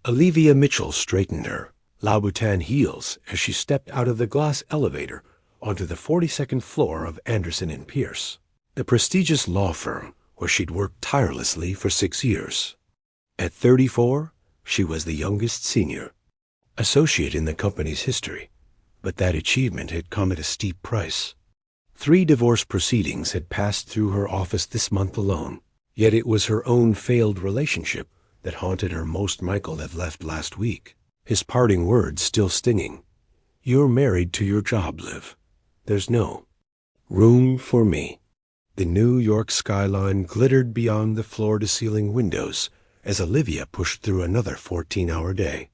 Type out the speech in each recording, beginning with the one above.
Olivia Mitchell straightened her Louboutin heels as she stepped out of the glass elevator onto the 42nd floor of Anderson and Pierce, the prestigious law firm where she'd worked tirelessly for 6 years. At 34, she was the youngest senior associate in the company's history, but that achievement had come at a steep price. 3 divorce proceedings had passed through her office this month alone, yet it was her own failed relationship that haunted her most. Michael had left last week, his parting words still stinging. "You're married to your job, Liv. There's no room for me." The New York skyline glittered beyond the floor-to-ceiling windows as Olivia pushed through another 14-hour day.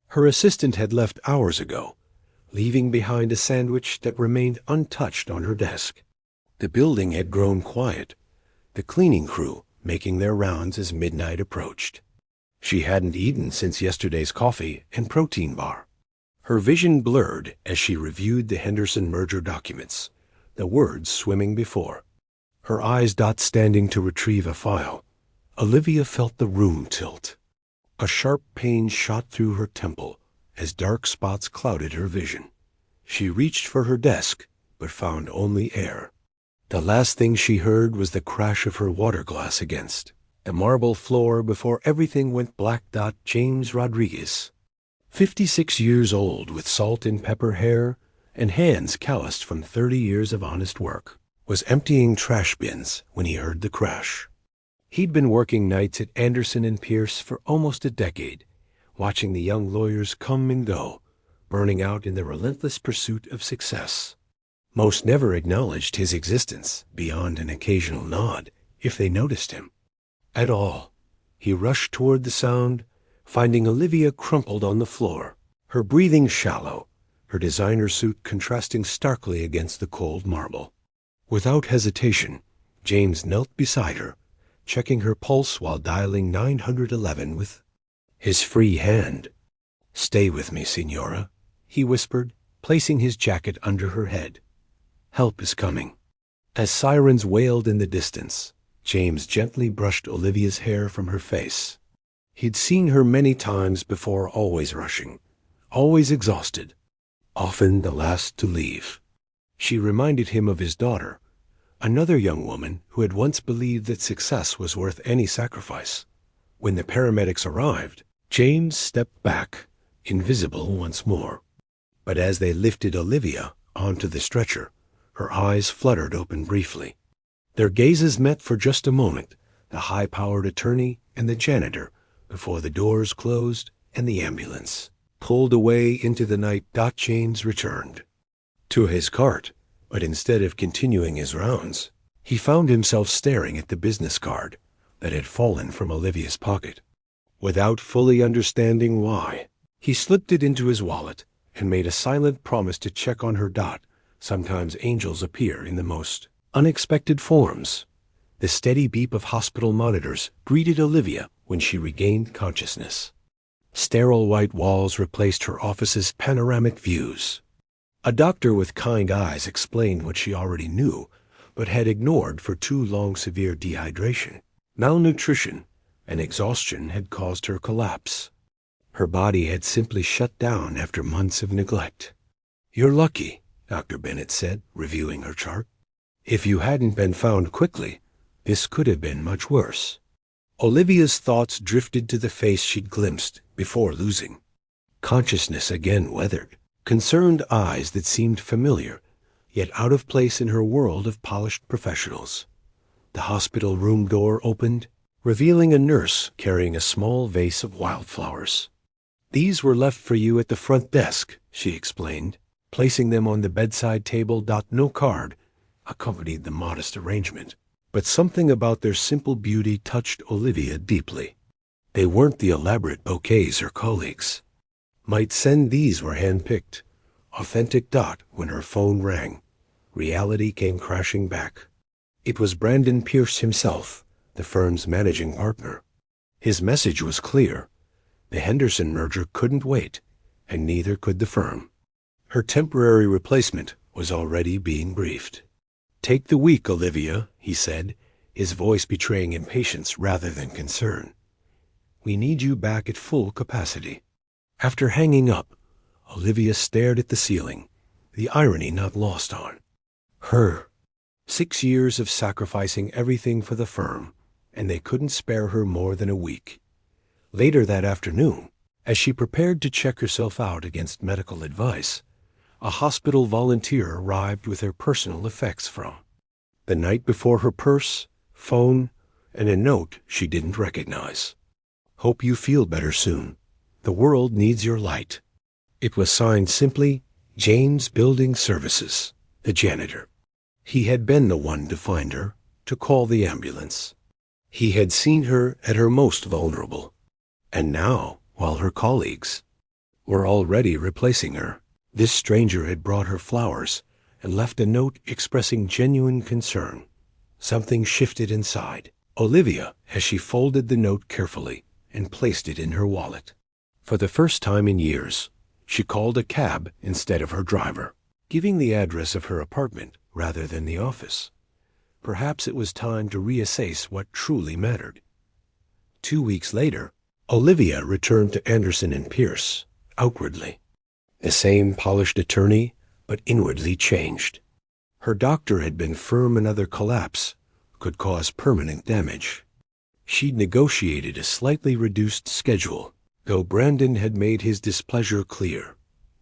Her assistant had left hours ago, leaving behind a sandwich that remained untouched on her desk. The building had grown quiet, the cleaning crew making their rounds as midnight approached. She hadn't eaten since yesterday's coffee and protein bar. Her vision blurred as she reviewed the Henderson merger documents, the words swimming before. Her eyes standing to retrieve a file. Olivia felt the room tilt. A sharp pain shot through her temple as dark spots clouded her vision. She reached for her desk, but found only air. The last thing she heard was the crash of her water glass against the marble floor before everything went black. James Rodriguez, 56 years old with salt and pepper hair and hands calloused from 30 years of honest work, was emptying trash bins when he heard the crash. He'd been working nights at Anderson and Pierce for almost a decade, watching the young lawyers come and go, burning out in the relentless pursuit of success. Most never acknowledged his existence beyond an occasional nod, if they noticed him at all. He rushed toward the sound, finding Olivia crumpled on the floor, her breathing shallow, her designer suit contrasting starkly against the cold marble. Without hesitation, James knelt beside her, checking her pulse while dialing 911 with his free hand. "Stay with me, Signora," he whispered, placing his jacket under her head. "Help is coming." As sirens wailed in the distance, James gently brushed Olivia's hair from her face. He'd seen her many times before, always rushing, always exhausted, often the last to leave. She reminded him of his daughter, another young woman who had once believed that success was worth any sacrifice. When the paramedics arrived, James stepped back, invisible once more. But as they lifted Olivia onto the stretcher, her eyes fluttered open briefly. Their gazes met for just a moment, the high-powered attorney and the janitor, before the doors closed and the ambulance pulled away into the night. James returned to his cart, but instead of continuing his rounds, he found himself staring at the business card that had fallen from Olivia's pocket. Without fully understanding why, he slipped it into his wallet and made a silent promise to check on her. Sometimes angels appear in the most unexpected forms. The steady beep of hospital monitors greeted Olivia when she regained consciousness. Sterile white walls replaced her office's panoramic views. A doctor with kind eyes explained what she already knew, but had ignored for too long. Severe dehydration, malnutrition, and exhaustion had caused her collapse. Her body had simply shut down after months of neglect. "You're lucky," Dr. Bennett said, reviewing her chart. "If you hadn't been found quickly, this could have been much worse." Olivia's thoughts drifted to the face she'd glimpsed before losing. Consciousness again weathered, concerned eyes that seemed familiar, yet out of place in her world of polished professionals. The hospital room door opened, revealing a nurse carrying a small vase of wildflowers. "These were left for you at the front desk," she explained, placing them on the bedside table. No card accompanied the modest arrangement, but something about their simple beauty touched Olivia deeply. They weren't the elaborate bouquets her colleagues might send. These were hand-picked, authentic. When her phone rang, reality came crashing back. It was Brandon Pierce himself, the firm's managing partner. His message was clear. The Henderson merger couldn't wait, and neither could the firm. Her temporary replacement was already being briefed. "Take the week, Olivia," he said, his voice betraying impatience rather than concern. We need you back at full capacity." After hanging up, Olivia stared at the ceiling, the irony not lost on her. 6 years of sacrificing everything for the firm, and they couldn't spare her more than a week. Later that afternoon, as she prepared to check herself out against medical advice, a hospital volunteer arrived with her personal effects from the night before, her purse, phone, and a note she didn't recognize. "Hope you feel better soon. The world needs your light." It was signed simply, James Building Services, the janitor. He had been the one to find her, to call the ambulance. He had seen her at her most vulnerable. And now, while her colleagues were already replacing her, this stranger had brought her flowers and left a note expressing genuine concern. Something shifted inside Olivia as she folded the note carefully and placed it in her wallet. For the first time in years, she called a cab instead of her driver, giving the address of her apartment rather than the office. Perhaps it was time to reassess what truly mattered. 2 weeks later, Olivia returned to Anderson and Pierce, outwardly the same polished attorney, but inwardly changed. Her doctor had been firm another collapse could cause permanent damage. She'd negotiated a slightly reduced schedule, though Brandon had made his displeasure clear.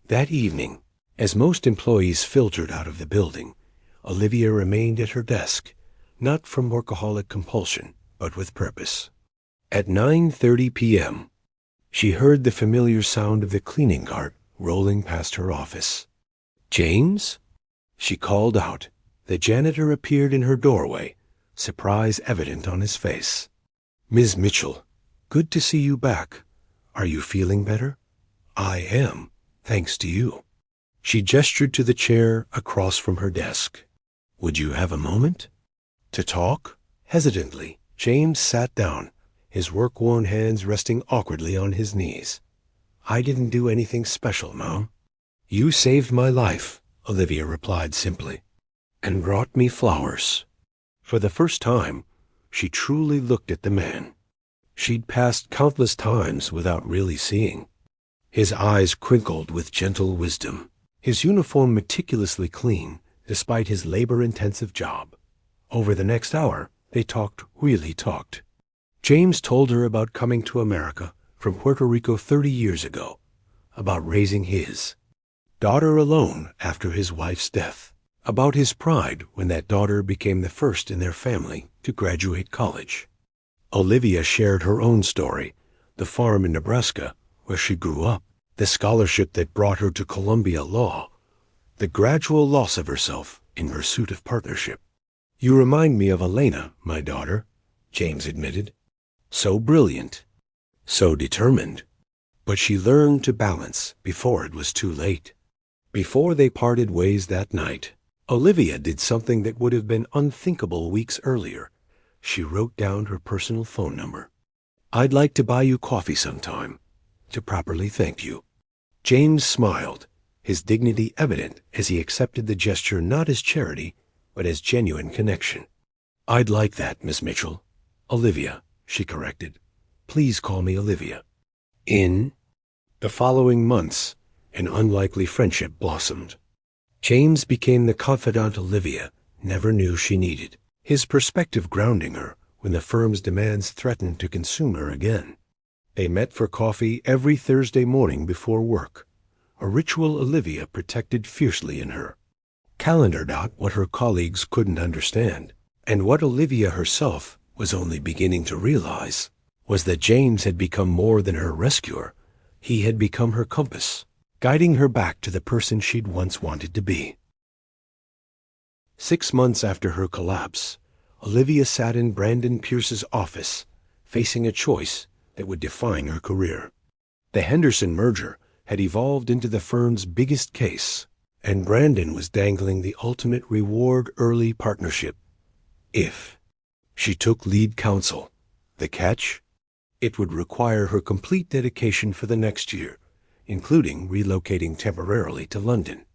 That evening, as most employees filtered out of the building, Olivia remained at her desk, not from workaholic compulsion, but with purpose. At 9:30 p.m., she heard the familiar sound of the cleaning cart rolling past her office. "James?" she called out. The janitor appeared in her doorway, surprise evident on his face. "Ms. Mitchell, good to see you back. Are you feeling better?" "I am, thanks to you." She gestured to the chair across from her desk. "Would you have a moment to talk?" Hesitantly, James sat down, his work-worn hands resting awkwardly on his knees. "I didn't do anything special, Mom." "You saved my life," Olivia replied simply, "and brought me flowers." For the first time, she truly looked at the man she'd passed countless times without really seeing. His eyes crinkled with gentle wisdom, his uniform meticulously clean, despite his labor-intensive job. Over the next hour, they really talked. James told her about coming to America from Puerto Rico 30 years ago, about raising his daughter alone after his wife's death, about his pride when that daughter became the first in their family to graduate college. Olivia shared her own story, the farm in Nebraska where she grew up, the scholarship that brought her to Columbia Law, the gradual loss of herself in pursuit of partnership. "You remind me of Elena, my daughter," James admitted. "So brilliant, so determined." But she learned to balance before it was too late. Before they parted ways that night, Olivia did something that would have been unthinkable weeks earlier. She wrote down her personal phone number. "I'd like to buy you coffee sometime, to properly thank you." James smiled, his dignity evident as he accepted the gesture not as charity, but as genuine connection. "I'd like that, Miss Mitchell." "Olivia," she corrected. "Please call me Olivia." In the following months, an unlikely friendship blossomed. James became the confidant Olivia never knew she needed, his perspective grounding her when the firm's demands threatened to consume her again. They met for coffee every Thursday morning before work, a ritual Olivia protected fiercely in her. Calendared out what her colleagues couldn't understand, and what Olivia herself was only beginning to realize, was that James had become more than her rescuer. He had become her compass, guiding her back to the person she'd once wanted to be. 6 months after her collapse, Olivia sat in Brandon Pierce's office, facing a choice that would define her career. The Henderson merger had evolved into the firm's biggest case, and Brandon was dangling the ultimate reward: early partnership. If she took lead counsel, the catch? It would require her complete dedication for the next year, including relocating temporarily to London.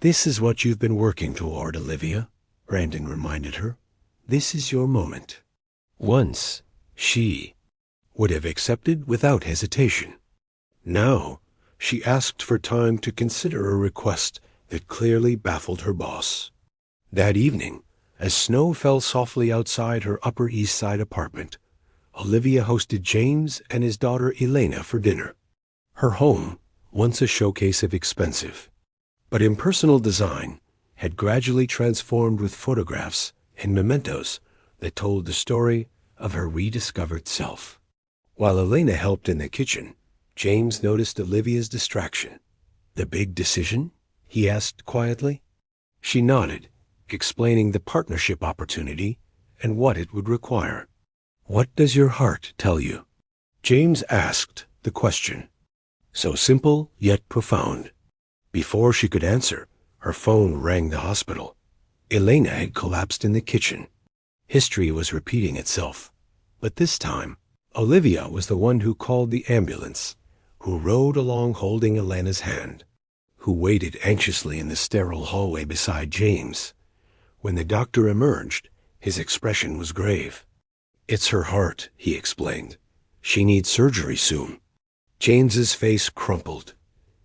"This is what you've been working toward, Olivia," Brandon reminded her. "This is your moment." Once, she would have accepted without hesitation. Now, she asked for time to consider a request that clearly baffled her boss. That evening, as snow fell softly outside her Upper East Side apartment, Olivia hosted James and his daughter Elena for dinner. Her home, once a showcase of expensive but impersonal design, had gradually transformed with photographs and mementos that told the story of her rediscovered self. While Elena helped in the kitchen, James noticed Olivia's distraction. "The big decision?" he asked quietly. She nodded, explaining the partnership opportunity and what it would require. "What does your heart tell you?" James asked the question, so simple yet profound. Before she could answer, her phone rang the hospital. Elena had collapsed in the kitchen. History was repeating itself, but this time, Olivia was the one who called the ambulance, who rode along holding Elena's hand, who waited anxiously in the sterile hallway beside James. When the doctor emerged, his expression was grave. "It's her heart," he explained. "She needs surgery soon." James's face crumpled.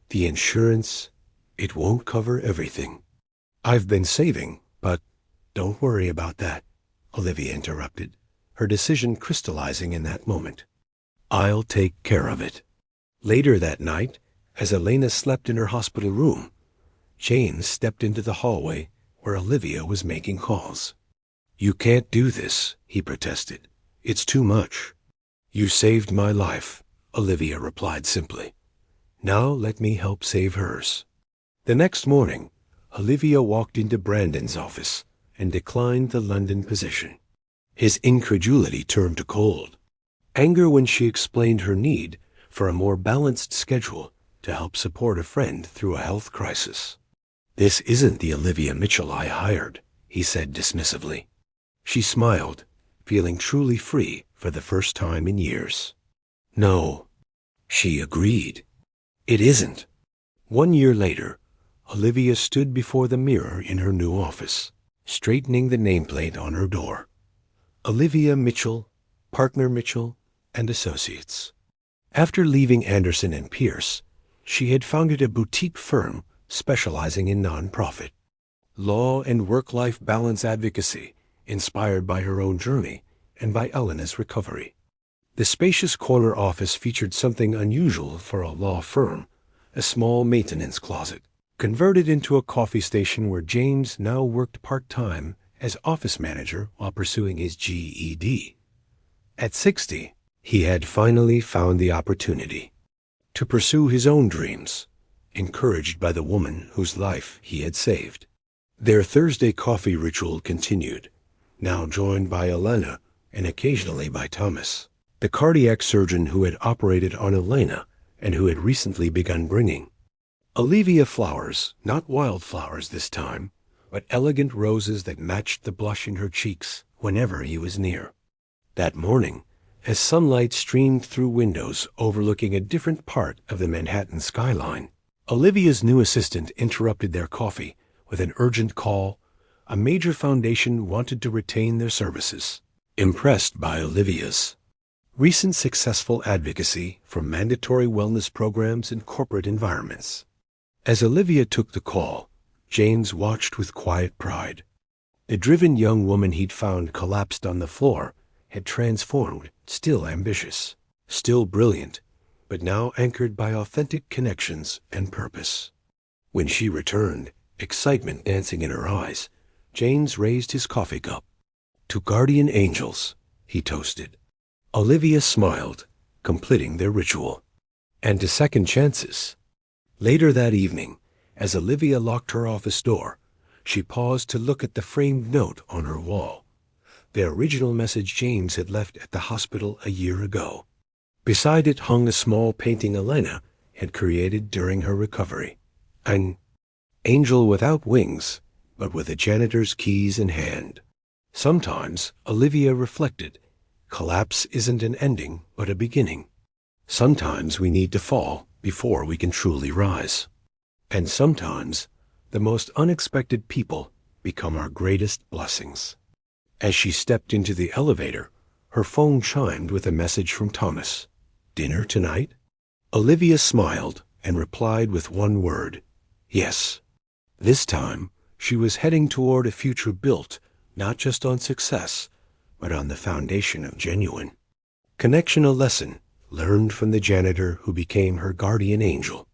"The insurance, it won't cover everything." "I've been saving, but—" "Don't worry about that," Olivia interrupted, her decision crystallizing in that moment. "I'll take care of it." Later that night, as Elena slept in her hospital room, James stepped into the hallway where Olivia was making calls. "You can't do this," he protested. "It's too much." "You saved my life," Olivia replied simply. "Now let me help save hers." The next morning, Olivia walked into Brandon's office and declined the London position. His incredulity turned to cold. Anger when she explained her need for a more balanced schedule to help support a friend through a health crisis. "This isn't the Olivia Mitchell I hired," he said dismissively. She smiled, feeling truly free for the first time in years. "No," she agreed. "It isn't." 1 year later, Olivia stood before the mirror in her new office, straightening the nameplate on her door. Olivia Mitchell, Partner Mitchell, and Associates. After leaving Anderson and Pierce, she had founded a boutique firm specializing in nonprofit law and work-life balance advocacy, inspired by her own journey and by Elena's recovery. The spacious corner office featured something unusual for a law firm, a small maintenance closet, converted into a coffee station where James now worked part-time as office manager while pursuing his GED. At 60, he had finally found the opportunity to pursue his own dreams, encouraged by the woman whose life he had saved. Their Thursday coffee ritual continued, now joined by Elena and occasionally by Thomas, the cardiac surgeon who had operated on Elena and who had recently begun bringing Olivia flowers, not wildflowers this time, but elegant roses that matched the blush in her cheeks whenever he was near. That morning, as sunlight streamed through windows overlooking a different part of the Manhattan skyline, Olivia's new assistant interrupted their coffee with an urgent call. A major foundation wanted to retain their services, impressed by Olivia's recent successful advocacy for mandatory wellness programs in corporate environments. As Olivia took the call, James watched with quiet pride. The driven young woman he'd found collapsed on the floor had transformed, still ambitious, still brilliant, but now anchored by authentic connections and purpose. When she returned, excitement dancing in her eyes, James raised his coffee cup. "To guardian angels," he toasted. Olivia smiled, completing their ritual. "And to second chances." Later that evening, as Olivia locked her office door, she paused to look at the framed note on her wall, the original message James had left at the hospital a year ago. Beside it hung a small painting Elena had created during her recovery. An angel without wings, but with a janitor's keys in hand. Sometimes, Olivia reflected, collapse isn't an ending, but a beginning. Sometimes we need to fall before we can truly rise. And sometimes, the most unexpected people become our greatest blessings. As she stepped into the elevator, Her phone chimed with a message from Thomas. Dinner tonight? Olivia smiled and replied with one word, yes. This time, she was heading toward a future built not just on success, but on the foundation of genuine connection. A lesson learned from the janitor who became her guardian angel.